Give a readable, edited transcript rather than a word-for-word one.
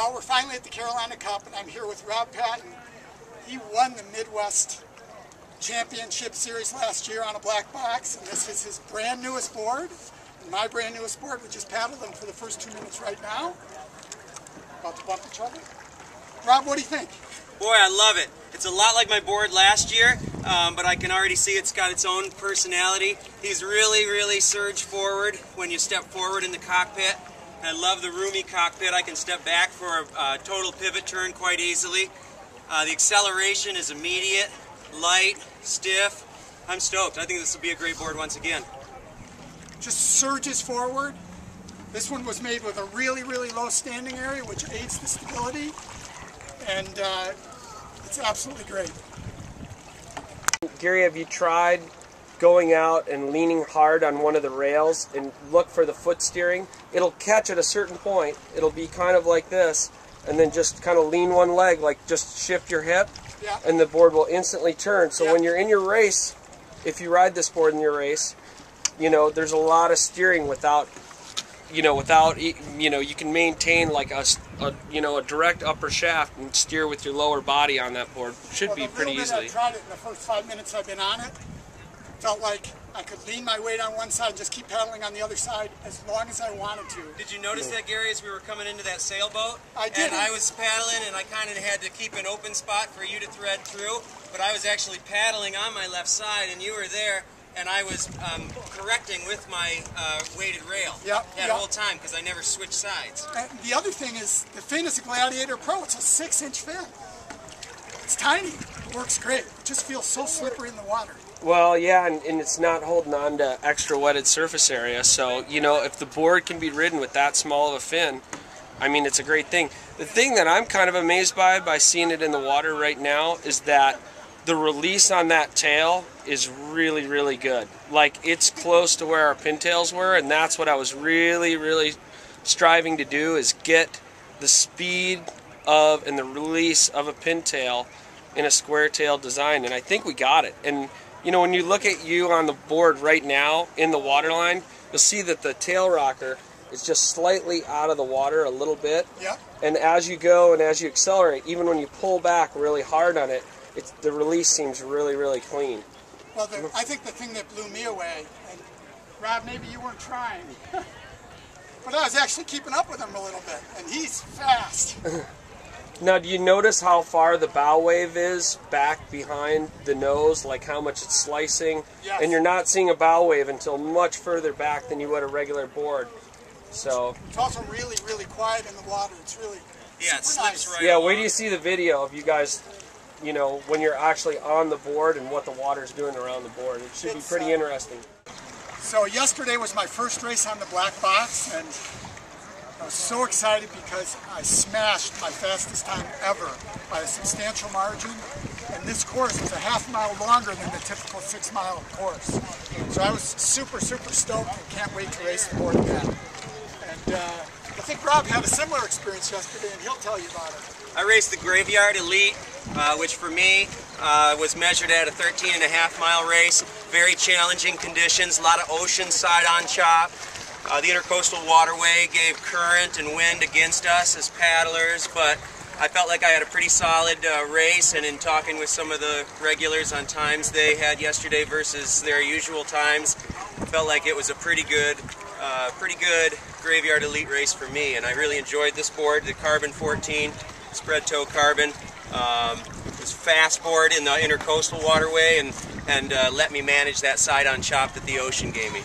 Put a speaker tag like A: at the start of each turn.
A: Well, we're finally at the Carolina Cup, and I'm here with Rob Patton. He won the Midwest Championship Series last year on a Blk Box, and this is his brand newest board, and my brand newest board. We just paddled them for the first 2 minutes right now. About to bump each other. Rob, what do you think?
B: Boy, I love it. It's a lot like my board last year, but I can already see it's got its own personality. He's really surged forward when you step forward in the cockpit. I love the roomy cockpit. I can step back for a total pivot turn quite easily. The acceleration is immediate, light, stiff. I'm stoked. I think this will be a great board once again.
A: Just surges forward. This one was made with a really low standing area, which aids the stability, and it's absolutely great.
C: Gary, have you tried going out and leaning hard on one of the rails and look for the foot steering? It'll catch at a certain point. It'll be kind of like this, and then just kind of lean one leg, like just shift your hip,
A: yeah,
C: and the board will instantly turn. So
A: yeah,
C: when you're in your race, if you ride this board in your race, you know, there's a lot of steering without you can maintain like a direct upper shaft and steer with your lower body on that board. Should be pretty easily.
A: I tried it in the first 5 minutes I've been on it. Felt like I could lean my weight on one side and just keep paddling on the other side as long as I wanted to.
B: Did you notice that, Gary, as we were coming into that sailboat?
A: I did.
B: And I was paddling, and I kind of had to keep an open spot for you to thread through, but I was actually paddling on my left side, and you were there, and I was correcting with my weighted rail that whole time, because I never switched sides.
A: And the other thing is, the fin is a Gladiator Pro. It's a 6-inch fin. It's tiny. It works great. It just feels so slippery in the water.
C: Well, yeah, and it's not holding on to extra wetted surface area, so, you know, if the board can be ridden with that small of a fin, I mean, it's a great thing. The thing that I'm kind of amazed by seeing it in the water right now, is that the release on that tail is really good. Like, it's close to where our pintails were, and that's what I was really striving to do, is get the speed of and the release of a pintail in a square tail design, and I think we got it. And you know, when you look at you on the board right now in the waterline, you'll see that the tail rocker is just slightly out of the water a little bit.
A: Yeah.
C: And as you go and as you accelerate, even when you pull back really hard on it, the release seems really clean.
A: Well, I think the thing that blew me away, and Rob, maybe you weren't trying, but I was actually keeping up with him a little bit, and he's fast.
C: Now, do you notice how far the bow wave is back behind the nose, like how much it's slicing?
A: Yes.
C: And you're not seeing a bow wave until much further back than you would a regular board. So
A: it's also really quiet in the water. It's really super nice.
C: Right. Yeah, wait till you see the video of you guys, you know, when you're actually on the board and what the water's doing around the board. It should be pretty interesting.
A: So yesterday was my first race on the Blk Box, and I was so excited because I smashed my fastest time ever by a substantial margin, and this course was a half-mile longer than the typical 6-mile course. So I was super stoked and can't wait to race the board again. And I think Rob had a similar experience yesterday, and he'll tell you about it.
B: I raced the Graveyard Elite, which for me was measured at a 13.5-mile race. Very challenging conditions, a lot of ocean side on chop. The intercoastal waterway gave current and wind against us as paddlers, but I felt like I had a pretty solid race, and in talking with some of the regulars on times they had yesterday versus their usual times, I felt like it was a pretty good Graveyard Elite race for me, and I really enjoyed this board, the Carbon 14 spread toe carbon. It was fast board in the intercoastal waterway, and let me manage that side on chop that the ocean gave me.